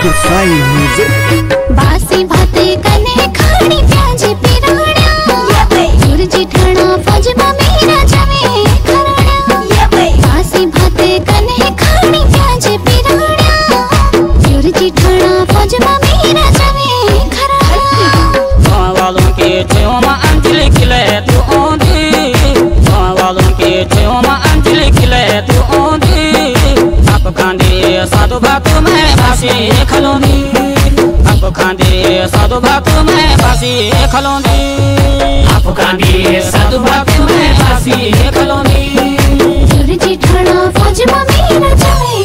गुसाई music. बासी भाते कने खानी प्याज पिराणा सुरजी ठाणा फौजमा मेरा जमे खराणा बासी भाते कने खानी प्याज पिराणा सुरजी ठाणा फौजमा मेरा जमे खराणा वालों के छेओ मा अंजलि खिले तू ओंधी वालों के छेओ मा अंजलि खिले तू ओंधी आप खांदे साधु भक्त में बासी खलोनी आप खांदे साधु भक्त में बासी खलोनी आप खांदे साधु भक्त में बासी खलोनी सुरजी ठाणा फौजमा मेरा जमे